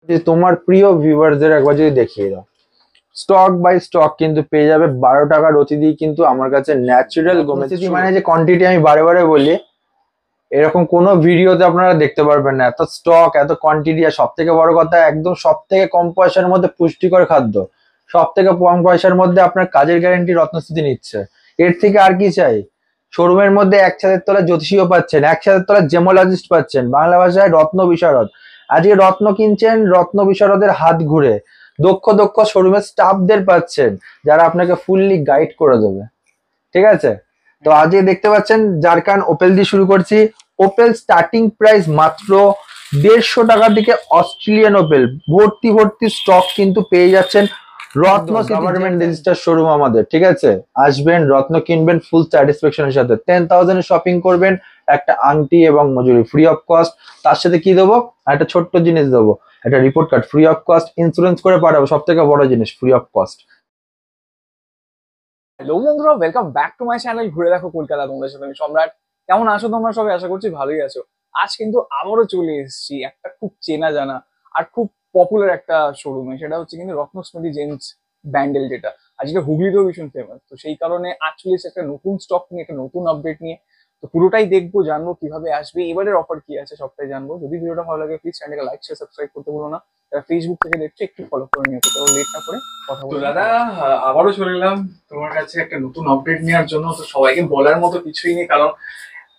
যে তোমার প্রিয় ভিউয়ারদের একবার যদি দেখিয়ে দাও, স্টক বাই স্টক কিন্তু পেয়ে যাবে 12 টাকার অতি দিয়ে কিন্তু আমার কাছে ন্যাচারাল গোমেতি, মানে যে কোয়ান্টিটি আমি বারে বারে বলি, এরকম কোনো ভিডিওতে আপনারা দেখতে পারবেন না। এত স্টক, এত কোয়ান্টিটি, আর সব থেকে বড় কথা একদম সব থেকে কম পয়সার মধ্যে পুষ্টিকর খাদ্য, সব থেকে কম পয়সার মধ্যে আপনার কাজের গ্যারান্টি রত্নস্থিতি নিচ্ছে। এর থেকে আর কি চাই? শোরুমের মধ্যে এক ছাদের তলায় জ্যোতিষীও পাচ্ছেন, এক ছাদের তলায় জেমোলজিস্ট পাচ্ছেন, বাংলা ভাষায় রত্ন বিশারদ। আজকে রত্ন কিনছেন, রত্ন বিশারদের হাত ঘুরে দক্ষ দক্ষ শোরুমের স্টাফদের পাচ্ছেন, যারা আপনাকে ফুললি গাইড করে দেবে। ঠিক আছে? তো আজকে দেখতে পাচ্ছেন জারকান ওপেল দিয়ে শুরু করছি। ওপেল স্টার্টিং প্রাইস মাত্র 150 টাকার দিকে। অস্ট্রেলিয়ান ওপেল ভর্তি ভর্তি স্টক কিন্তু পেয়ে যাচ্ছেন রত্ন গভর্নমেন্ট রেজিস্টার শোরুম আমাদের। ঠিক আছে, আসবেন, রত্ন কিনবেন ফুল স্যাটিসফ্যাকশনের সাথে। 10,000 এর শপিং করবেন, একটা আংটি এবং মজুরি ফ্রি অফ কস্ট। তার সাথে কি দেবো? একটা ছোট্ট জিনিস দেবো, একটা report card free of cost, insurance করে পাঠাবো, সব থেকে বড় জিনিস ফ্রি অফ কস্ট। হ্যালো বন্ধুরা, welcome back to my channel ঘুরে দেখো কলকাতা। তোমাদের সাথে আমি সম্রাট। কেমন আছো তোমরা সবাই? আশা করছি ভালোই আছো। আজ কিন্তু আবারও চলে এসেছি একটা খুব চেনা জানা আর খুব পপুলার একটা শোরুমে, সেটা হচ্ছে কিন্তু রত্নস্মৃতি জেমস ব্যান্ডেল, যেটা আজকে হুগলিতেও ভীষণ ফেমাস। তো সেই কারণে আজ চলে এসেছে একটা নতুন স্টক নিয়ে, একটা নতুন আপডেট নিয়ে। তো পুরোটাই দেখবো, জানবো কিভাবে আসবে, এবারের অফার কি আছে সবটাই জানবো। যদি ভিডিওটা ভালো লাগে প্লিজ চ্যানেলকে লাইক শেয়ার সাবস্ক্রাইব করতে ভুলো না। যারা ফেসবুক থেকে দেখছো একটু ফলো করে নিও। তো লেট না করে কথা তো বলো। দাদা, আবারও চলে এলাম তোমার কাছে একটা নতুন আপডেট নেওয়ার জন্য। তো সবাইকে বলার মতো কিছুই নেই, কারণ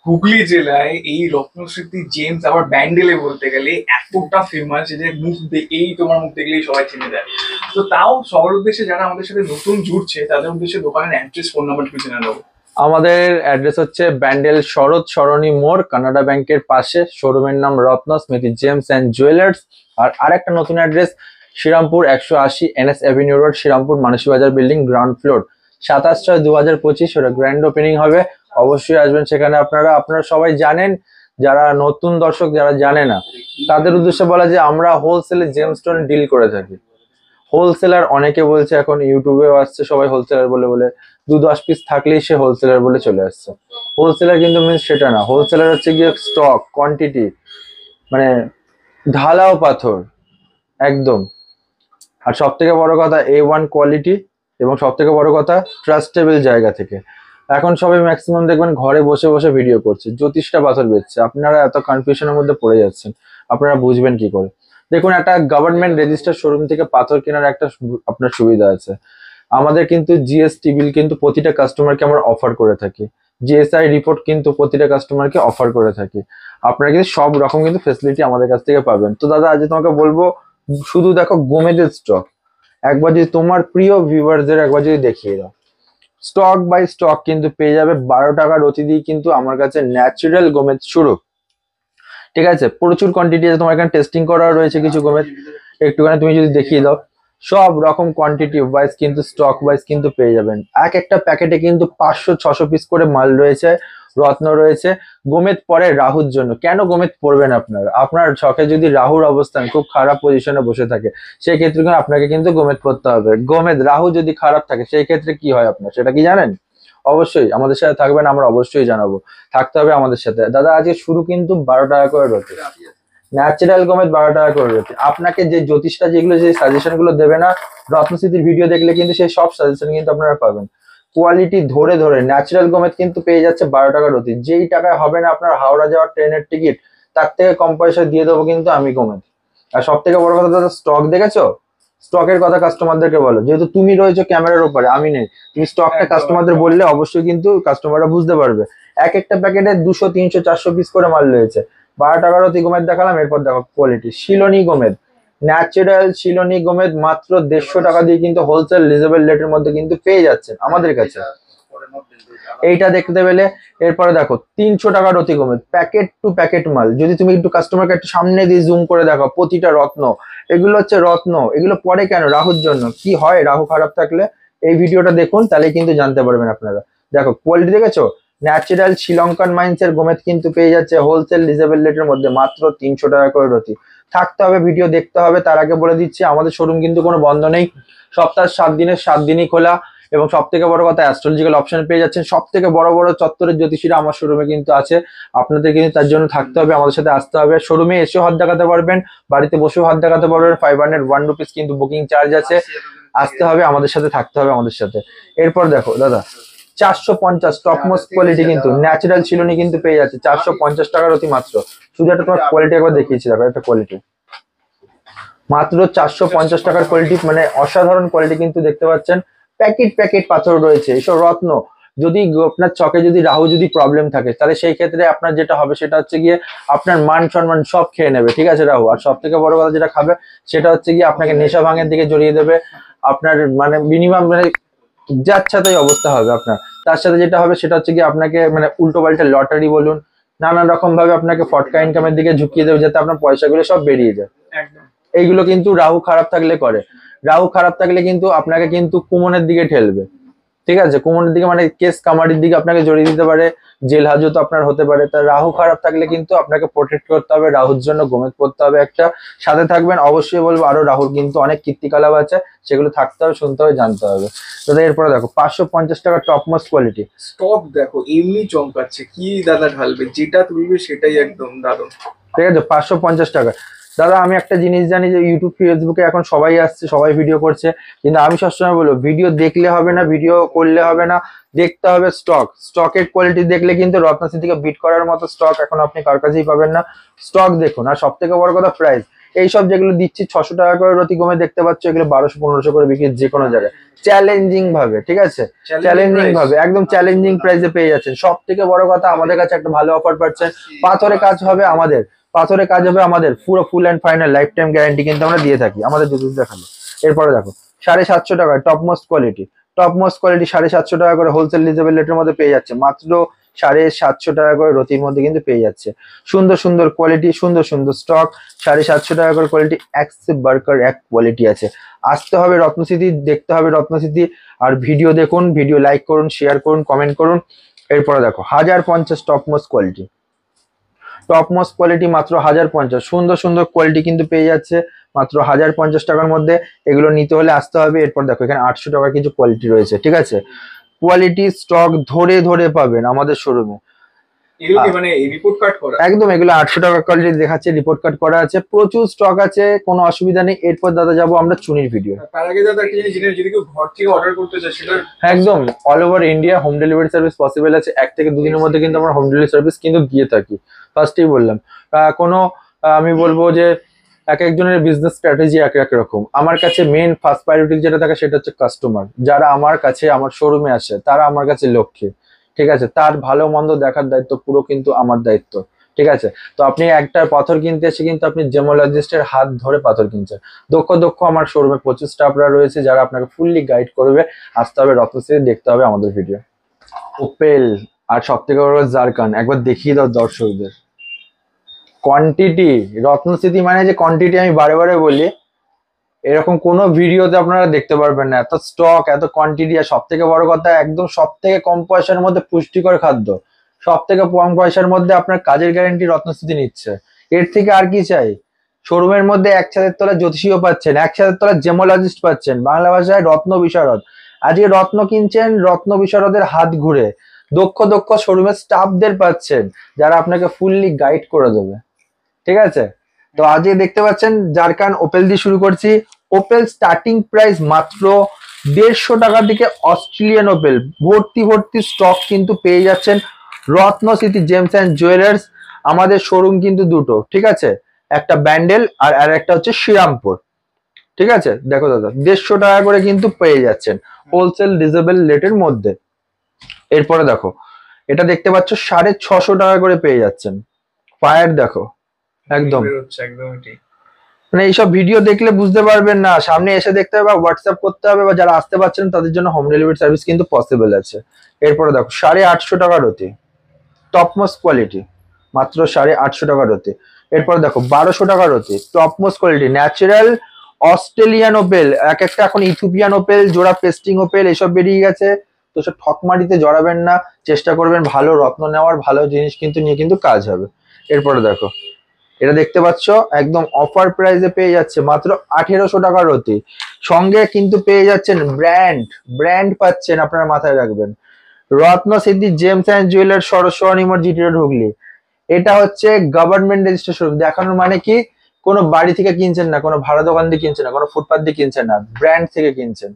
হুগলি জেলায় এই রত্নস্মৃতি জেমস আবার ব্যান্ডেলে বলতে গেলে এতটা ফেমাস যে এই তোমার মুখ দেখলেই সবাই চিনে যায়। তো তাও সবার উদ্দেশ্যে যারা আমাদের সাথে নতুন জুড়ছে তাদের উদ্দেশ্যে দোকানের অ্যাড্রেস, ফোন নাম্বার কিছু জেনে নেবো। আমাদের অ্যাড্রেস হচ্ছে ব্যান্ডেল শরৎ সরণি মোড়, কানাডা ব্যাংকের পাশে। শোরুমের নাম রত্ন স্মৃতি জেমস অ্যান্ড জুয়েলার্স। আর আরেকটা নতুন address Shrirampur 180 NS avenue road, Shrirampur Manasi Bazar building, ground floor. 27/6/2025 ওটা গ্র্যান্ড ওপেনিং হবে। অবশ্যই আসবেন সেখানে। আপনারা সবাই জানেন, যারা নতুন দর্শক যারা জানে না তাদের উদ্দেশ্যে বলা যে আমরা হোলসেলে জেম স্টোন ডিল করে থাকি। হোলসেলার অনেকে বলছে, এখন ইউটিউবেও আসছে সবাই হোলসেলার বলে বলে, 2-10 পিস থাকলেই সে হোলসেলার বলে চলে আসছে। হোলসেলার কিন্তু মিন্স সেটা না। হোলসেলার হচ্ছে গিয়ে স্টক কোয়ান্টিটি, মানে ঢালাও পাথর একদম। আর সব থেকে বড় কথা A1 কোয়ালিটি, এবং সব থেকে বড় কথা ট্রাস্টেবল জায়গা থেকে। এখন সবাই ম্যাক্সিমাম দেখবেন ঘরে বসে বসে ভিডিও করছে, জ্যোতিষটা পাথর বেচছে। আপনারা এত কনফিউশনের মধ্যে পড়ে যাচ্ছেন, আপনারা বুঝবেন কি করে? দেখুন, একটা গভর্নমেন্ট রেজিস্টার শোরুম থেকে পাথর কেনার একটা আপনার সুবিধা আছে। আমাদের কিন্তু জিএসটি বিল কিন্তু প্রতিটা কাস্টমারকে আমরা অফার করে থাকি। জিএসআই রিপোর্ট কিন্তু প্রতিটা কাস্টমারকে অফার করে থাকি। আপনারা কিন্তু সব রকম কিন্তু ফেসিলিটি আমাদের কাছ থেকে পাবেন। তো দাদা, আজ তোমাকে বলবো, শুধু দেখো গোমেদের স্টক। একবার যদি তোমার প্রিয় ভিউয়ারদের একবার যদি দেখিয়ে দাও, স্টক বাই স্টক কিন্তু পেয়ে যাবে 12 টাকার অতি দিয়ে কিন্তু আমার কাছে ন্যাচারাল গোমেদ শুরু। ঠিক আছে, প্রচুর কোয়ান্টিটি আছে। তোমার এখানে টেস্টিং করা রয়েছে কিছু গোমেদ, একটুখানি তুমি যদি দেখিয়ে দাও। সব রকম কোয়ান্টিটি ওয়াইজ কিন্তু স্টক ওয়াইজ কিন্তু পেয়ে যাবেন। এক একটা প্যাকেটে কিন্তু 500-600 পিস করে মাল রয়েছে, রত্ন রয়েছে। গোমেদ পরে রাহুর জন্য। কেন গোমেদ পরবেন আপনার ছকে যদি রাহুর অবস্থান খুব খারাপ পজিশনে বসে থাকে, সেই ক্ষেত্রে কিন্তু আপনাকে কিন্তু গোমেদ পরতে হবে। গোমেদ রাহু যদি খারাপ থাকে সেই ক্ষেত্রে কি হয় আপনার, সেটা কি জানেন? অবশ্যই আমাদের সাথে থাকবেন, আমরা অবশ্যই জানাবো। থাকতে হবে আমাদের সাথে। দাদা, আজকে শুরু কিন্তু 12 টাকা করে রয়েছে। ন্যাচারাল গোমেদ 12 টাকা করে রয়েছে। আপনাকে যে জ্যোতিষটা যেগুলো যে সাজেশন গুলো দেবে না, রত্নস্মৃতির ভিডিও দেখলে কিন্তু সেই সব সাজেশন কিন্তু আপনারা পাবেন। কোয়ালিটি ধরে ধরে ন্যাচারাল গোমেদ কিন্তু পেয়ে যাচ্ছে 12 টাকার অতি। যেই টাকায় হবে না আপনার হাওড়া যাওয়ার ট্রেনের টিকিট, তার থেকে কম পয়সায় দিয়ে দেবো কিন্তু আমি গোমেদ। আর সব থেকে বড় কথা দাদা, স্টক দেখেছো? স্টকের কথা কাস্টমারদেরকে বলো, যেহেতু তুমি রয়েছো ক্যামেরার উপরে, আমি নেই। তুমি স্টকটা কাস্টমারদের বললে অবশ্যই কিন্তু কাস্টমাররা বুঝতে পারবে। এক একটা প্যাকেটে 200, 300, 400 পিস করে মাল রয়েছে। 12 টাকার অতি গোমেদ দেখালাম, এরপর দেখো কোয়ালিটি শিলনি গোমেদ, ন্যাচারাল শিলনি গোমেদ মাত্র 150 টাকা দিয়ে কিন্তু হোলসেল রিজনেবল রেটের মধ্যে কিন্তু পেয়ে যাচ্ছেন আমাদের কাছে। এইটা দেখতে পেলে। এরপরে দেখো 300 টাকার অতি গোমেদ, প্যাকেট টু প্যাকেট মাল। যদি তুমি একটু কাস্টমারকে একটু সামনে দিয়ে জুম করে দেখো, প্রতিটা রত্ন। এগুলো হচ্ছে রত্ন। এগুলো পরে কেন? রাহুর জন্য। কি হয় রাহু খারাপ থাকলে? এই ভিডিওটা দেখুন, তাহলে কিন্তু জানতে পারবেন আপনারা। দেখো কোয়ালিটি দেখেছো? ন্যাচারাল শ্রীলঙ্কান মাইন্স এর গোমেদ কিন্তু পেয়ে যাচ্ছে হোলসেল রিজনেবল রেটের মধ্যে মাত্র 300 টাকা করে রতি। থাকতে হবে, ভিডিও দেখতে হবে। তার আগে বলে দিচ্ছি, আমাদের শোরুম কিন্তু কোনো বন্ধ নেই। সপ্তাহে 7 দিনের 7 দিনই খোলা। এবং সব থেকে বড় কথা অ্যাস্ট্রোলজিক্যাল অপশন পেয়ে যাচ্ছেন। সব থেকে বড় বড় চত্বরের জ্যোতিষীরা আমার শোরুমে কিন্তু আছে, আপনাদের কিন্তু তার জন্য থাকতে হবে, আমাদের সাথে আসতে হবে। শোরুমে এসেও হাত দেখাতে পারবেন, বাড়িতে বসেও হাত দেখাতে পারবেন। 501 রুপিস কিন্তু বুকিং চার্জ আছে, আসতে হবে, আমাদের সাথে থাকতে হবে আমাদের সাথে। এরপর দেখো দাদা 450 টপ মোস্ট কোয়ালিটি কিন্তু ন্যাচারাল চিলুনি কিন্তু পেয়ে যাচ্ছে 450 টাকার অতি মাত্র। শুধু একটা তোমার কোয়ালিটি একবার দেখিয়েছি, দেখো একটা কোয়ালিটি মাত্র 450 টাকার কোয়ালিটি, মানে অসাধারণ কোয়ালিটি কিন্তু দেখতে পাচ্ছেন। প্যাকেট প্যাকেট পাথর রয়েছে, এসব রত্ন। যদি আপনার চকে যদি রাহু যদি প্রবলেম থাকে, তাহলে সেই ক্ষেত্রে আপনার যেটা হবে সেটা হচ্ছে গিয়ে আপনার মান সম্মান সব খেয়ে নেবে, ঠিক আছে রাহু। আর সব থেকে বড় কথা যেটা খাবে সেটা হচ্ছে গিয়ে আপনাকে নেশা ভাঙের দিকে জড়িয়ে দেবে। আপনার মানে মিনিমাম মানে যাচ্ছাতাই অবস্থা হবে আপনার। তার সাথে যেটা হবে সেটা হচ্ছে গিয়ে আপনাকে মানে উল্টো পাল্টা লটারি বলুন, নানান রকম ভাবে আপনাকে ফটকা ইনকামের দিকে ঝুঁকিয়ে দেবে, যাতে আপনার পয়সাগুলো সব বেরিয়ে যায়। একদম। এইগুলো কিন্তু রাহু খারাপ থাকলে করে। রাহু খারাপ থাকলে কিন্তু আপনাকে কিন্তু কুমনের দিকে ঠেলবে, ঠিক আছে, কুমনের দিকে মানে কেস কামারির দিকে আপনাকে জড়িয়ে দিতে পারে, জেল হাজত আপনার হতে পারে। তা রাহু খারাপ থাকলে কিন্তু আপনাকে প্রোটেক্ট করতে হবে, রাহুর জন্য গোমেদ করতে হবে একটা, সাথে থাকবেন। অবশ্যই বলবো আরো রাহুর কিন্তু অনেক কীর্তিকলাপ আছে, সেগুলো থাকতে হবে, শুনতে হবে, জানতে হবে। তো এরপরে দেখো 550 টাকা টপ মোস্ট কোয়ালিটি স্টক দেখো এমনি চমকাচ্ছে, কি দাদা ঢালবে, যেটা তুলবে সেটাই একদম দারুণ। ঠিক আছে 550 টাকা। দাদা আমি একটা জিনিস জানি যে ইউটিউব ফেসবুকে এখন সবাই আসছে, সবাই ভিডিও করছে, কিন্তু আমি সবসময় বলবো ভিডিও দেখলে হবে না, ভিডিও করলে হবে না, দেখতে হবে স্টক। স্টকের কোয়ালিটি দেখলে কিন্তু রত্নসিটিকে বিট করার মতো স্টক এখন আপনি কার কাছেই পাবেন না। স্টক দেখুন। আর সব থেকে বড় কথা প্রাইস, এইসব যেগুলো দিচ্ছি 600 টাকা করে রতি কমে দেখতে পাচ্ছ, এগুলো 1200-1500 করে বিক্রি যে কোনো জায়গায় চ্যালেঞ্জিং ভাবে, ঠিক আছে, চ্যালেঞ্জিং ভাবে একদম চ্যালেঞ্জিং প্রাইসে পেয়ে যাচ্ছেন। সব থেকে বড় কথা আমাদের কাছে একটা ভালো অফার পাচ্ছেন, পাথরে কাজ হবে আমাদের, পাথরে কাজ হবে আমাদের, পুরো full and final life time guarantee কিন্তু আমরা দিয়ে থাকি আমাদের জুতো দেখালে। এরপরে দেখো 750 টাকা top most quality, top most quality 750 টাকা করে হোলসেল রিজনেবল রেটের মধ্যে পেয়ে যাচ্ছে, মাত্র 750 টাকা করে রতির মধ্যে কিন্তু পেয়ে যাচ্ছে। সুন্দর সুন্দর কোয়ালিটি, সুন্দর সুন্দর স্টক, 750 টাকা করে কোয়ালিটি, এক সে বার্কার এক কোয়ালিটি আছে। আসতে হবে রত্নসিটি, দেখতে হবে রত্নসিটি। আর ভিডিও দেখুন, ভিডিও লাইক করুন, শেয়ার করুন, কমেন্ট করুন। এরপরে দেখো 1050 top most quality, top most quality মাত্র 1050। সুন্দর সুন্দর কোয়ালিটি কিন্তু পেয়ে যাচ্ছে মাত্র 1050 টাকার মধ্যে। এগুলো নিতে হলে আসতে হবে। এরপর দেখো এখানে 800 টাকার কিছু কোয়ালিটি রয়েছে, ঠিক আছে, কোয়ালিটি স্টক ধরে ধরে পাবেন আমাদের শোরুমে। এগুলো কি মানে রিপোর্ট কার্ড করা? একদম, এগুলো 800 টাকা কোয়ালিটি দেখাচ্ছে, রিপোর্ট কার্ড করা আছে, প্রচুর স্টক আছে, কোনো অসুবিধা নেই। এরপর দাদা যাবো আমরা চুনির ভিডিও। তার আগে দাদা একটা জিনিস জেনে, যদি কেউ ঘর থেকে অর্ডার করতে চায় সেটা একদম all over India home delivery service possible আছে। 1 থেকে 2 দিনের মধ্যে কিন্তু আমরা হোম ডেলিভারি সার্ভিস কিন্তু দিয়ে থাকি। ফার্স্টেই বললাম কোনো আমি বলবো যে এক একজনের বিজনেস স্ট্র্যাটেজি এক এক রকম। আমার কাছে মেন ফার্স্ট প্রায়োরিটি যেটা থাকে সেটা হচ্ছে কাস্টমার। যারা আমার কাছে আমার শোরুমে আসে তারা আমার কাছে লক্ষ্মী, ঠিক আছে, তার ভালো মন্দ দেখার দায়িত্ব পুরো কিন্তু আমার দায়িত্ব, ঠিক আছে। তো আপনি একটা পাথর কিনতে এসে কিন্তু আপনি জেমোলজিস্টের হাত ধরে পাথর কিনছেন। দক্ষ দক্ষ আমার শোরুমে 25 স্টাফরা রয়েছে যারা আপনাকে ফুললি গাইড করবে। আসতে হবে রত্নশ্রী, দেখতে হবে আমাদের ভিডিও। ওপেল আর সব থেকে বড় জারকান একবার দেখিয়ে দাও দর্শকদের। কোয়ান্টিটি, রত্নস্মৃতি মানে যে কোয়ান্টিটি, আমি বারে বারে বলি, এরকম কোনো ভিডিওতে আপনারা দেখতে পারবেন না। এত স্টক, এত কোয়ান্টিটি, আর সব থেকে বড় কথা একদম সব থেকে কম পয়সার মধ্যে পুষ্টিকর খাদ্য, সব থেকে কম পয়সার মধ্যে আপনার কাজের গ্যারান্টি রত্নস্মৃতি নিচ্ছে। এর থেকে আর কি চাই? শোরুমের মধ্যে এক ছাদের তলায় জ্যোতিষীও পাচ্ছেন, এক ছাদের তলায় জেমোলজিস্ট পাচ্ছেন, বাংলা ভাষায় রত্ন বিশারদ। আজকে রত্ন কিনছেন রত্ন বিশারদের হাত ঘুরে, দক্ষ দক্ষ শোরুমের স্টাফদের পাচ্ছেন যারা আপনাকে ফুললি গাইড করে দেবে, ঠিক আছে। তো আজকে দেখতে পাচ্ছেন জারকান ওপেল দিয়ে শুরু করছি। ওপেল স্টার্টিং প্রাইস মাত্র 150 টাকা থেকে অস্ট্রেলিয়ান ওপেল ভর্তি ভর্তি স্টক কিন্তু পেয়ে যাচ্ছেন রত্ন সিটি জেমস অ্যান্ড জুয়েলার্স। আমাদের শোরুম কিন্তু দুটো, ঠিক আছে, একটা ব্যান্ডেল আর একটা হচ্ছে শ্রীরামপুর, ঠিক আছে। দেখো দাদা 150 টাকা করে কিন্তু পেয়ে যাচ্ছেন হোলসেল রিজনেবল রেটের মধ্যে। এরপরে দেখো এটা দেখতে পাচ্ছ 650 টাকা করে পেয়ে যাচ্ছেন। ফায়ার দেখো একদম, একদমই ঠিক। মানে এইসব ভিডিও দেখলে বুঝতে পারবেন না, সামনে এসে দেখতে হবে বা হোয়াটসঅ্যাপ করতে হবে, বা যারা আসতে পারছেন তাদের জন্য হোম ডেলিভারি সার্ভিস কিন্তু পসিবল আছে। এরপরে দেখো 850 টাকা রতি, টপ মোস্ট কোয়ালিটি, মাত্র 850 টাকা রতি। এরপরে দেখো 1200 টাকা রতি, top most quality natural Australian Opel. এক একটা এখন ইথিওপিয়ান ওপেল, জোড়া পেস্টিং ওপেল এসব বেরিয়ে গেছে। তো সব ঠকমারিতে জড়াবেন না, চেষ্টা করবেন ভালো রত্ন নেওয়ার, ভালো জিনিস কিন্তু নিয়ে কিন্তু কাজ হবে। এরপরে দেখো এটা দেখতে পাচ্ছ একদম অফার প্রাইসে পেয়ে যাচ্ছে মাত্র 1800 টাকার অতি। সঙ্গে কিন্তু পেয়ে যাচ্ছেন ব্র্যান্ড পাচ্ছেন, আপনারা মাথায় রাখবেন। রত্ন সিদ্ধি জেমস অ্যান্ড জুয়েলার্স সরস্বতী জি টিরোড হুগলি। এটা হচ্ছে গভর্নমেন্ট রেজিস্ট্রেশন। দেখানোর মানে কি, কোনো বাড়ি থেকে কিনছেন না, কোনো ভাড়া দোকান দিয়ে কিনছেন না, কোনো ফুটপাথ দিয়ে কিনছেন না, ব্র্যান্ড থেকে কিনছেন।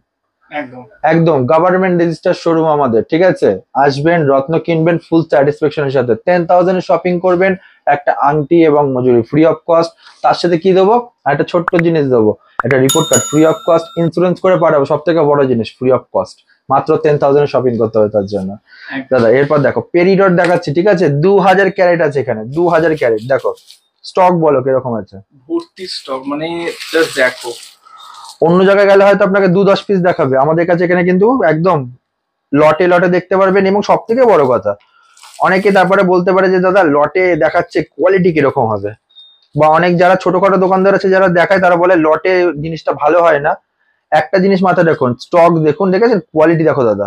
একদম একদম গভর্নমেন্ট রেজিস্টার শোরুম আমাদের, ঠিক আছে। আসবেন, রত্ন কিনবেন ফুল স্যাটিসফ্যাকশনের সাথে। 10,000 এর শপিং করবেন, একটা আংটি এবং মজুরি ফ্রি অফ কস্ট। তার সাথে কি দেবো, একটা ছোট্ট জিনিস দেবো, একটা report card free of cost, insurance করে পাঠাবো, সব থেকে বড় জিনিস ফ্রি অফ কস্ট। মাত্র 10,000 এর শপিং করতে হবে তার জন্য। দাদা এরপর দেখো পেরিডট দেখাচ্ছি, ঠিক আছে। 2000 ক্যারেট আছে এখানে, 2000 ক্যারেট। দেখো স্টক বলো কিরকম আছে, ভর্তি স্টক, মানে জাস্ট দেখো। অন্য জায়গায় গেলে হয়তো আপনাকে 2-10 পিস দেখাবে, আমাদের কাছে এখানে কিন্তু একদম লটে লটে দেখতে পারবেন। এবং সব থেকে বড় কথা, অনেকে তারপরে বলতে পারে যে দাদা লটে দেখাচ্ছে কোয়ালিটি কিরকম হবে, বা অনেক যারা ছোটখাটো দোকানদার আছে যারা দেখায় তারা বলে লটে জিনিসটা ভালো হয় না। একটা জিনিস মাথায় রাখুন, স্টক দেখুন, দেখেছেন কোয়ালিটি দেখো দাদা।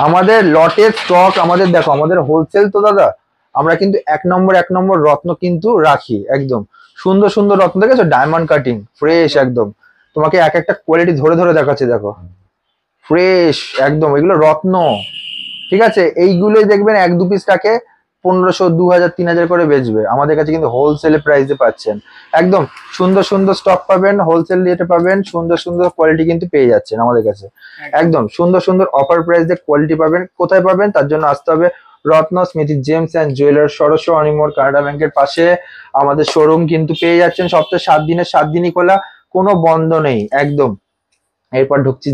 আমাদের লটের স্টক আমাদের দেখো, আমাদের হোলসেল তো দাদা, আমরা কিন্তু এক নম্বর রত্ন কিন্তু রাখি। একদম সুন্দর সুন্দর রত্ন দেখেছো, ডায়মন্ড কাটিং ফ্রেশ একদম। তোমাকে এক একটা কোয়ালিটি ধরে ধরে দেখাচ্ছি, দেখো ফ্রেশ একদম, এগুলো রত্ন, ঠিক আছে। এইগুলোই দেখবেন 1-2 পিস টাকে 1500, 2000, 3000 করে বেচবে। আমাদের কাছে কিন্তু হোলসেলে প্রাইসে পাচ্ছেন। একদম সুন্দর সুন্দর স্টক পাবেন, হোলসেল রেটে পাবেন, সুন্দর সুন্দর কোয়ালিটি কিন্তু পেয়ে যাচ্ছেন আমাদের কাছে। একদম সুন্দর সুন্দর অফার প্রাইসে কোয়ালিটি পাবেন। কোথায় পাবেন, তার জন্য আসতে হবে রত্ন স্মৃতি জেমস অ্যান্ড জুয়েলার্স, সরস্বতী মোড়, কানাডা ব্যাংকের পাশে আমাদের শোরুম কিন্তু পেয়ে যাচ্ছেন। সপ্তাহে 7 দিনের 7 দিনই খোলা, কোনো বন্ধ নেই একদম। এরপর ঢুকছি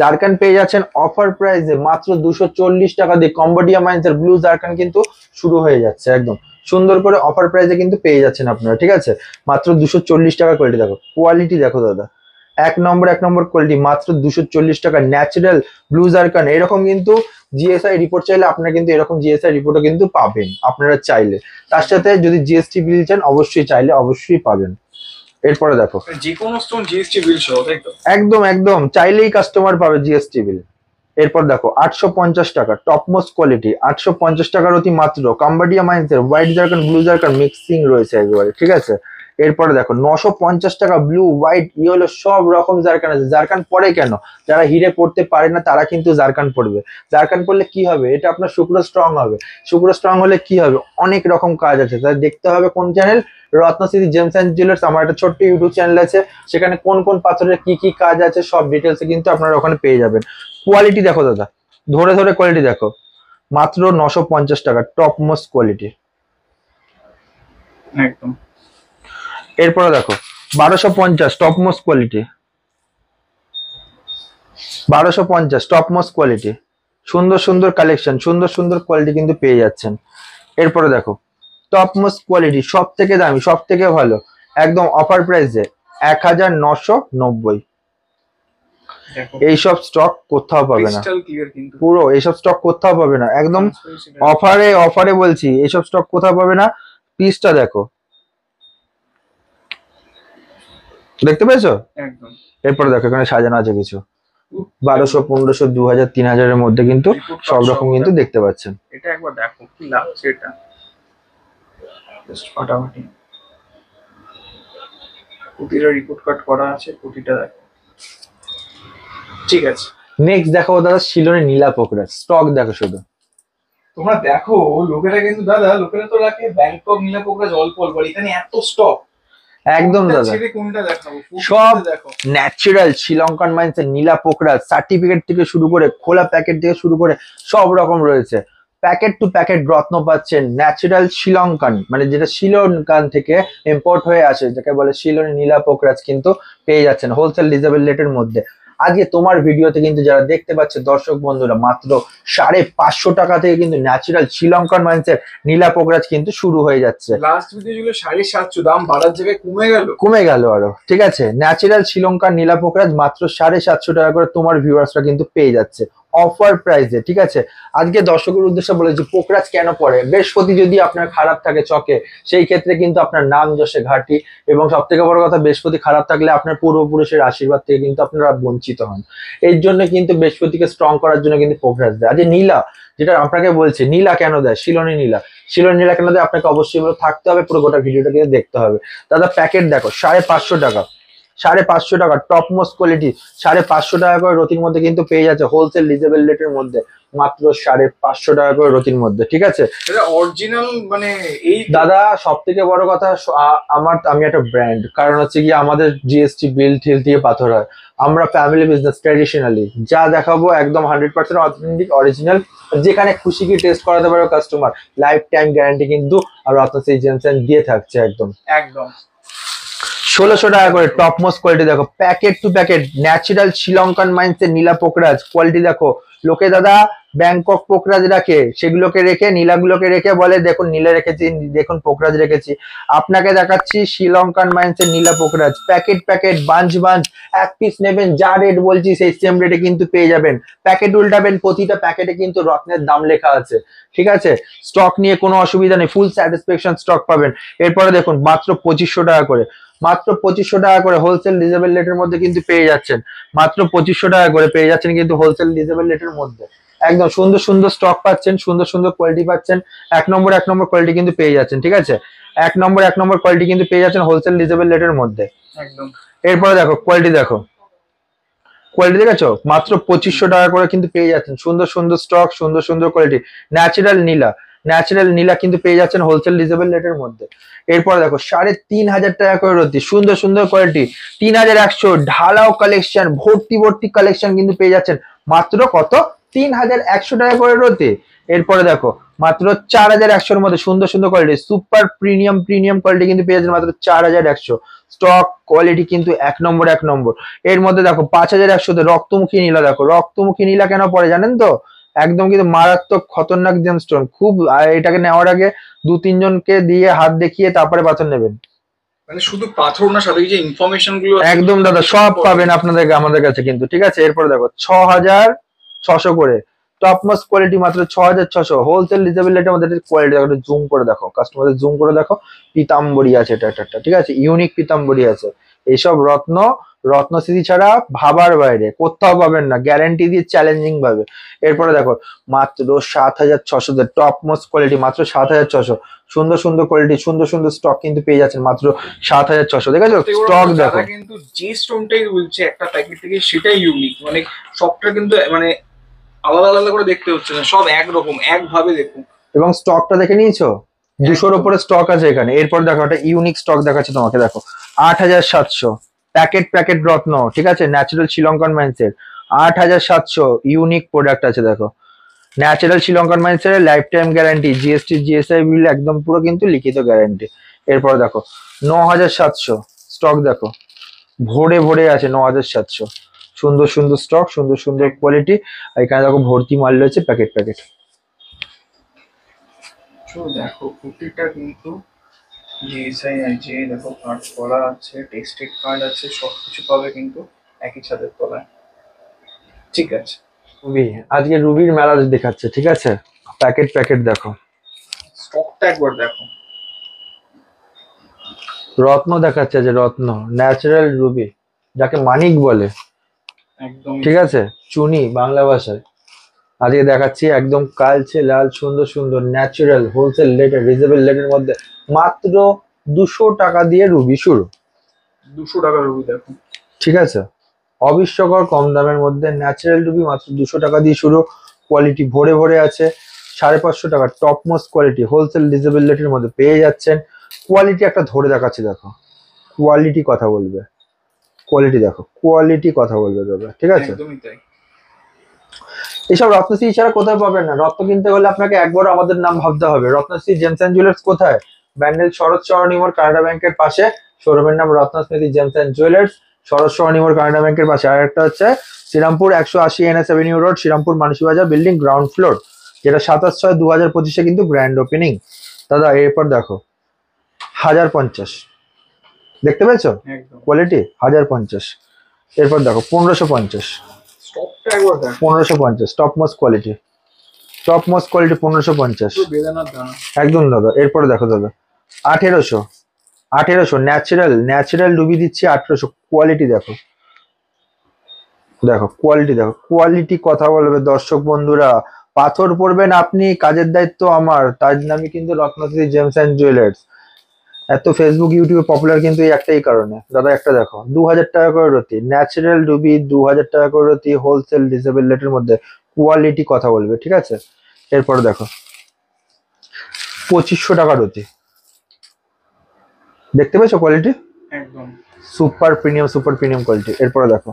জারকান পেয়ে যাচ্ছেন অফার প্রাইসে মাত্র 240 টাকা দিয়ে। কম্বোডিয়া মাইন্সের ব্লু জারকান কিন্তু শুরু হয়ে যাচ্ছে, একদম সুন্দর করে অফার প্রাইসে কিন্তু পেয়ে যাচ্ছেন আপনারা, ঠিক আছে। মাত্র 240 টাকা। কোয়ালিটি দেখো, কোয়ালিটি দেখো দাদা, এক নম্বর কোয়ালিটি, মাত্র 240 টাকা। ন্যাচারাল ব্লু জারকান, এরকম কিন্তু জিএসআই রিপোর্ট চাইলে আপনারা কিন্তু এরকম জিএসআই রিপোর্টও কিন্তু পাবেন আপনারা চাইলে। তার সাথে যদি জিএসটি বিল চান অবশ্যই চাইলে অবশ্যই পাবেন। এরপরে দেখো যে কোনো স্টোন জিএসটি বিল সহ, তাই তো? একদম চাইলেই কাস্টমার পাবে জিএসটি বিল। এরপর দেখো 850 টাকা, টপমোস্ট কোয়ালিটি, 850 টাকার অতি মাত্র। কম্বোডিয়া মাইন্সের white zircon blue zircon mixing রয়েছে একেবারে, ঠিক আছে। এরপরে দেখো 950 টাকা, ব্লু হোয়াইট ইয়েলো সব রকম জারকান আছে। জারকান পরে কেন, যারা হিরে পড়তে পারে না তারা কিন্তু জারকান পড়বে। জারকান পড়লে কি হবে, এটা আপনার শুক্র স্ট্রং হবে। শুক্র স্ট্রং হলে কি হবে, অনেক রকম কাজ আছে। তাই দেখতে হবে কোন channel, Ratna city James and jewellers. আমার একটা ছোট্ট ইউটিউব চ্যানেল আছে, সেখানে কোন কোন পাথরের কি কি কাজ আছে সব ডিটেলসে কিন্তু আপনারা ওখানে পেয়ে যাবেন। কোয়ালিটি দেখো দাদা, ধরে ধরে কোয়ালিটি দেখো, মাত্র 950 টাকা, টপ মোস্ট কোয়ালিটি। একদম। এরপরে দেখো 1250, top most quality, 1250 top most quality. সুন্দর সুন্দর কালেকশন, সুন্দর সুন্দর কোয়ালিটি কিন্তু পেয়ে যাচ্ছেন। এরপরে দেখো টপ মোস্ট কোয়ালিটি, সব থেকে দামি, সব থেকে ভালো, একদম অফার প্রাইসে 1990। দেখো এইসব স্টক কোথাও পাবে না, ক্রিস্টাল ক্লিয়ার কিন্তু পুরো এইসব স্টক কোথাও পাবে না, একদম অফারে বলছি, এইসব স্টক কোথাও পাবে না। পিসটা দেখো, দেখতে পেয়েছো? একদম। এরপরে দেখো এখানে সাজানো আছে কিছু 1200, 1500, 2000, 3000 এর মধ্যে কিন্তু সব রকম কিন্তু দেখতে পাচ্ছেন। এটা একবার দেখো কি লাগছে, এটা জাস্ট ফাটাফাটি। প্রতিটা রিপোর্ট কাট করা আছে, প্রতিটা দেখো, ঠিক আছে। নেক্সট দেখো দাদা শিলনের নীলা পোকরা, স্টক দেখো শুধু। তোমরা দেখো, লোকেরা কিন্তু দাদা, লোকেরা তো রাখে ব্যাংকক নীলা পোকরা অল্প অল্প, আর এখানে এত স্টক। একদম কোনটা দাদা, ছেড়ে কোনটা দেখাবো, সব দেখো। ন্যাচারাল শ্রীলঙ্কান মাইন্সের নীলা পোকরা, সার্টিফিকেট থেকে শুরু করে খোলা প্যাকেট থেকে শুরু করে সব রকম রয়েছে। প্যাকেট টু প্যাকেট রত্ন পাচ্ছেন, ন্যাচারাল শ্রীলঙ্কান, মানে যেটা শ্রীলঙ্কান থেকে ইম্পোর্ট হয়ে আসে, যাকে বলে শিলনের নীলা পোকরাজ কিন্তু পেয়ে যাচ্ছেন হোলসেল রিজনেবল রেটের মধ্যে। আজকে তোমার ভিডিওতে কিন্তু যারা দেখতে পাচ্ছে দর্শক বন্ধুরা, মাত্র 550 টাকা থেকে কিন্তু ন্যাচারাল শ্রীলঙ্কান মাইন্সের নীলা পোকরাজ কিন্তু শুরু হয়ে যাচ্ছে। লাস্ট ভিডিও ছিল 750, দাম বাড়ার জায়গায় কমে গেল আরো, ঠিক আছে। ন্যাচারাল শ্রীলঙ্কার নীলা পোকরাজ মাত্র 750 টাকা করে তোমার ভিউয়ার্সরা কিন্তু পেয়ে যাচ্ছে অফার প্রাইসে, ঠিক আছে। আজকে দর্শকের উদ্দেশ্যে বলেছি পোকরাজ কেন পড়ে, বৃহস্পতি যদি আপনার খারাপ থাকে চকে, সেই ক্ষেত্রে কিন্তু আপনার নাম যশে ঘাঁটি, এবং সব থেকে বড় কথা বৃহস্পতি খারাপ থাকলে আপনার পূর্বপুরুষের আশীর্বাদ থেকে কিন্তু আপনারা বঞ্চিত হন। এর জন্য কিন্তু বৃহস্পতিকে স্ট্রং করার জন্য কিন্তু পোকরাজ দেয়। আজ নীলা, যেটা আপনাকে বলছে নীলা কেন দেয়, শিলনী নীলা, শিলনী নীলা কেন দেয়, আপনাকে অবশ্যই বলে থাকতে হবে, পুরো গোটা ভিডিওটা কিন্তু দেখতে হবে। দাদা প্যাকেট দেখো 550 টাকা, 550 টাকা টপ মোস্ট কোয়ালিটি, 550 টাকা করে রতির মধ্যে কিন্তু পেয়ে যাচ্ছে হোলসেল রিজনেবল রেটের মধ্যে, মাত্র 550 টাকা করে রতির মধ্যে, ঠিক আছে। এটা অরিজিনাল মানে এই দাদা সব থেকে বড় কথা আমি একটা ব্র্যান্ড, কারণ হচ্ছে কি আমাদের জিএসটি বিল ঠিল দিয়ে পাথর হয়, আমরা ফ্যামিলি বিজনেস ট্র্যাডিশনালি যা দেখাবো একদম 100% অথেন্টিক অরিজিনাল, যেখানে খুশি কি টেস্ট করাতে পারবে কাস্টমার, লাইফ টাইম গ্যারান্টি কিন্তু আর রত্নশ্রী জেমস এন্ড দিয়ে থাকছে একদম। একদম 1600 টাকা করে টপ মোস্ট কোয়ালিটি দেখো, packet to packet natural Sri Lankan mines এর নীলা পোকরাজ কোয়ালিটি দেখো। লোকে দাদা ব্যাংকক পোকরাজ রাখে, সেগুলোকে রেখে নীলাগুলোকে রেখে বলে দেখুন নীলা রেখেছি, দেখুন পোকরাজ রেখেছি। আপনাকে দেখাচ্ছি শ্রীলঙ্কান মাইন্স এর নীলা Pokhraj, packet packet bunch bunch, এক পিস নেবেন যা রেট বলছি সেই সেম রেটে কিন্তু পেয়ে যাবেন। প্যাকেট উল্টাবেন, প্রতিটা প্যাকেটে কিন্তু রত্নের দাম লেখা আছে, ঠিক আছে। স্টক নিয়ে কোনো অসুবিধা নেই, ফুল স্যাটিসফ্যাকশন স্টক পাবেন। এরপরে দেখুন মাত্র 2500 টাকা করে, মাত্র 2500 টাকা করে হোলসেল রিজনেবল রেটের মধ্যে কিন্তু পেয়ে যাচ্ছেন, মাত্র 2500 টাকা করে পেয়ে যাচ্ছেন কিন্তু হোলসেল রিজনেবল রেটের মধ্যে। একদম সুন্দর সুন্দর স্টক পাচ্ছেন, সুন্দর সুন্দর কোয়ালিটি পাচ্ছেন, এক নম্বর কোয়ালিটি কিন্তু পেয়ে যাচ্ছেন, ঠিক আছে। এক নম্বর কোয়ালিটি কিন্তু পেয়ে যাচ্ছেন হোলসেল রিজনেবল রেটের মধ্যে। একদম এরপরে দেখো কোয়ালিটি দেখো, কোয়ালিটি দেখেছো মাত্র 2500 টাকা করে কিন্তু পেয়ে যাচ্ছেন, সুন্দর সুন্দর স্টক, সুন্দর সুন্দর কোয়ালিটি। ন্যাচারাল নীলা কিন্তু পেয়ে যাচ্ছেন হোলসেল রিজনেবল রেটের মধ্যে। এরপর দেখো 3500 টাকা করে রতি, সুন্দর সুন্দর কোয়ালিটি, 3100 ঢালাও কালেকশন, ভর্তি ভর্তি কালেকশন কিন্তু পেয়ে যাচ্ছেন মাত্র কত, 3100 টাকা করে রতি। এরপরে দেখো মাত্র 4100-এর মধ্যে সুন্দর সুন্দর কোয়ালিটি, সুপার প্রিমিয়াম কোয়ালিটি কিন্তু পেয়ে যাচ্ছেন মাত্র 4100। স্টক কোয়ালিটি কিন্তু এক নম্বর। এর মধ্যে দেখো 5100-তে রক্তমুখী নীলা, দেখো রক্তমুখী নীলা কেন পড়ে জানেন তো, একদম কিন্তু মারাত্মক খতরনাক জেমস্টোন, খুব এটাকে নেওয়ার আগে 2-3 জনকে দিয়ে হাত দেখিয়ে তারপরে পাথর নেবেন। মানে শুধু পাথর না, সাথে যে ইনফরমেশন গুলো একদম দাদা সব পাবেন আপনাদের আমাদের কাছে কিন্তু, ঠিক আছে। এরপরে দেখো 6600 করে টপ মোস্ট কোয়ালিটি, মাত্র 6600 হোলসেল রিজনেবল রেটের মধ্যে। কোয়ালিটি দেখো, জুম করে দেখো, কাস্টমারদের জুম করে দেখো, পিতাম্বরী আছে এটা একটা, ঠিক আছে, ইউনিক পিতাম্বরী আছে। এইসব রত্নশ্রী ছাড়া ভাবার বাইরে কোথাও পাবেন না, গ্যারান্টি দিয়ে চ্যালেঞ্জিং ভাবে। এরপরে দেখো মাত্র 7600 টপ মোস্ট কোয়ালিটি, মাত্র 7600, সুন্দর সুন্দর কোয়ালিটি, সুন্দর সুন্দর স্টক কিন্তু পেয়ে যাচ্ছেন মাত্র 7600। দেখেছো স্টক দেখো, কিন্তু যে স্টোনটাই বলছে একটা প্যাকেট থেকে সেটাই ইউনিক, মানে সবটা কিন্তু মানে আলাদা আলাদা করে দেখতে হচ্ছে না, সব একরকম একভাবে দেখুন। এবং স্টকটা দেখে নিয়েছো 200-র উপরে স্টক আছে এখানে। এরপর দেখো একটা ইউনিক স্টক দেখাচ্ছে তোমাকে, দেখো 8700 প্যাকেট রত্ন, ঠিক আছে, ন্যাচারাল শ্রীলঙ্কান মাইন্সের 8700 ইউনিক প্রোডাক্ট আছে দেখো, ন্যাচারাল শ্রীলঙ্কান মাইন্সের life time guarantee, GST GSI bill একদম পুরো কিন্তু লিখিত গ্যারান্টি। এরপর দেখো 9700 স্টক দেখো, ভরে আছে 9700, সুন্দর সুন্দর স্টক, সুন্দর সুন্দর কোয়ালিটি। এখানে দেখো ভর্তি মাল রয়েছে প্যাকেট। দেখো প্রতিটা কিন্তু জিএসআই আছে, দেখো কার্ড করা আছে, টেস্টেড কার্ড আছে, সবকিছু পাবে কিন্তু একই ছাদের তলায়, ঠিক আছে। রুবি, আজকে রুবির মেলা দেখাচ্ছে, ঠিক আছে। প্যাকেট দেখো, স্টকটা একবার দেখো, রত্ন দেখাচ্ছে যে রত্ন, ন্যাচারাল রুবি যাকে মানিক বলে, একদম ঠিক আছে, চুনি বাংলা ভাষায়। আজকে দেখাচ্ছি একদম কালচে লাল, সুন্দর সুন্দর ন্যাচারাল হোলসেল রেটের রিজনেবল রেটের মধ্যে, মাত্র 200 টাকা দিয়ে রুবি শুরু, 200 টাকা রুবি দেখো, ঠিক আছে। অবিশ্বকর কম দামের মধ্যে ন্যাচারাল রুবি মাত্র 200 টাকা দিয়ে শুরু, কোয়ালিটি ভরে আছে। 550 টাকা top most quality wholesale reasonable রেটের মধ্যে পেয়ে যাচ্ছেন। কোয়ালিটি একটা ধরে দেখাচ্ছি দেখো, কোয়ালিটি কথা বলবে, কোয়ালিটি কথা বলবে দাদা, ঠিক আছে। একদমই তাই। এইসব রত্নশ্রী ছাড়া কোথায় পাবেন না, রত্ন কিনতে হলে আপনাকে একবার আমাদের নাম ভাবতে হবে। রত্নশ্রী জেমস এন্ড জুয়েলার্স কোথায়, ব্যান্ডেল শরৎ সরণি মোড় কানাডা ব্যাংকের পাশে, শোরুমের নাম Ratnasmriti gems and jewellers, Sarat Sarani মোড় কানাডা ব্যাংকের পাশে। আর একটা হচ্ছে Shrirampur 180 NS avenue road, Shrirampur Manasi Bazar building ground floor, যেটা 27/6/2025 কিন্তু গ্র্যান্ড ওপেনিং। দাদা এরপর দেখো 1050, দেখতে পেয়েছো একদম কোয়ালিটি 1050। এরপর দেখো 1550, স্টকটা লুকটা একবার দেখ, 1550 top most quality, top most quality 1550 পুরো বেদানার দানা। একদম দাদা। এরপরে দেখো দাদা 1800, 1800 ন্যাচারাল, ন্যাচারাল রুবি দিচ্ছি 1800। কোয়ালিটি দেখো, দেখো কোয়ালিটি, দেখো কোয়ালিটি কথা বলবে দর্শক বন্ধুরা। পাথর পড়বেন আপনি, কাজের দায়িত্ব আমার। তার নামই কিন্তু রত্নশ্রী জেমস অ্যান্ড জুয়েলার্স। এত ফেসবুক ইউটিউবে পপুলার কিন্তু এই একটাই কারণে। দাদা একটা দেখো 2000 টাকা করে রতি, ন্যাচারাল রুবি 2000 টাকা করে রতি, হোলসেল ডিসেবল রেটের মধ্যে। কোয়ালিটি কথা বলবে, ঠিক আছে। এরপরে দেখো 2500 টাকা রতি, দেখতে পেয়েছো কোয়ালিটি, একদম super premium, super premium quality. এরপরে দেখো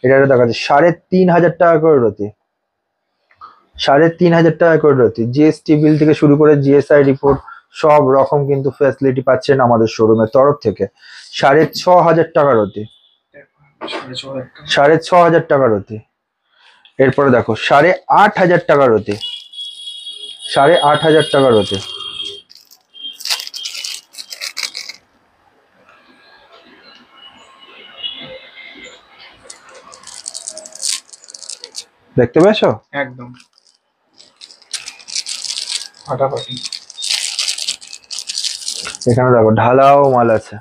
এটা দেখাচ্ছে 3500 টাকা করে রতি, 3500 টাকা করে রতি। জিএসটি বিল থেকে শুরু করে জিএসআই রিপোর্ট সব রকম কিন্তু ফ্যাসিলিটি পাচ্ছেন আমাদের শোরুমের তরফ থেকে। 6500 টাকা রতি, 6500 টাকা রতি। এরপরে দেখো 8500 টাকা রতি, 8500 টাকা রতি। দেখতে পেয়েছো, একদম ফাটাফাটি। এখানে দেখো ঢালাও মাল আছে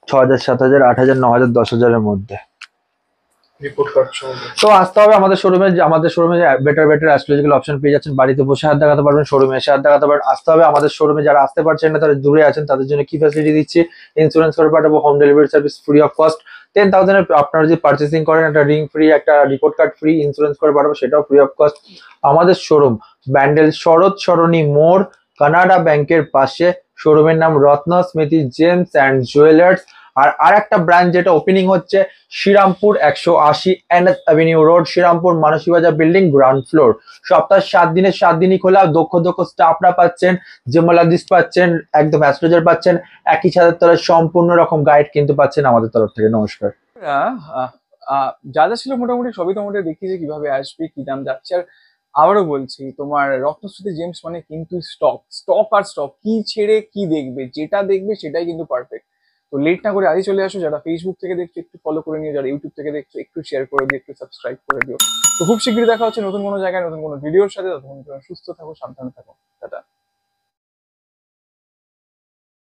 6000, 7000, 8000, 9000, 10000 মধ্যে। রিপোর্ট কার্ড সহ। তো আসতে হবে আমাদের শোরুমে, আমাদের শোরুমে বেটার বেটার অ্যাস্ট্রোলজিক্যাল অপশন পেয়ে যাচ্ছেন। বাড়িতে বসে হাত দেখাতে পারবেন, শোরুমে এসে হাত দেখাতে পারবেন। আসতে হবে আমাদের শোরুমে। যারা আসতে পারছেন না, তারা দূরে আছেন, তাদের জন্য কি ফ্যাসিলিটি দিচ্ছি, ইন্স্যুরেন্স করে পাঠাবো, home delivery service free of cost. 10,000 আপনারা যদি পার্চেসিং করেন, একটা রিং ফ্রি, একটা রিপোর্ট কার্ড ফ্রি, ইন্স্যুরেন্স করে পাঠাবো, সেটাও ফ্রি অফ কস্ট। আমাদের শোরুম ব্যান্ডেল শরৎ সরণী মোড়, কানাডা ব্যাংকের পাশে। শোরুমের নাম রত্ন স্মৃতি জেমস অ্যান্ড জুয়েলার্স। আর আরেকটা ব্রাঞ্চ যেটা ওপেনিং হচ্ছে Shrirampur 180 NS avenue road, Shrirampur Manasi Bazar building, ground floor. সপ্তাহে 7 দিনের 7 দিনই খোলা। দক্ষ দক্ষ স্টাফরা পাচ্ছেন, জেমোলজিস্ট পাচ্ছেন, একদম অ্যাস্ট্রোলজার পাচ্ছেন, একই ছাদের তলায় সম্পূর্ণ রকম গাইড কিন্তু পাচ্ছেন আমাদের তরফ থেকে। নমস্কার। যা যা ছিল মোটামুটি সবই তোমাদের দেখিয়েছে, কিভাবে আসবে, কি দাম যাচ্ছে। আর আবারও বলছি, তোমার রত্নশ্রুতি জেমস মানে কিন্তু স্টক, স্টক আর স্টক। কি ছেড়ে কি দেখবে, যেটা দেখবে সেটাই কিন্তু পারফেক্ট। তো লেট না করে আজই চলে আসো। যারা ফেসবুক থেকে দেখছো একটু ফলো করে নিও, যারা ইউটিউব থেকে দেখছো একটু শেয়ার করে দিও, একটু সাবস্ক্রাইব করে দিও। তো খুব শীঘ্রই দেখা হচ্ছে নতুন কোনো জায়গায় নতুন কোনো ভিডিওর সাথে। ততক্ষণ তোমরা সুস্থ থাকো, সাবধানে থাকো। টাটা।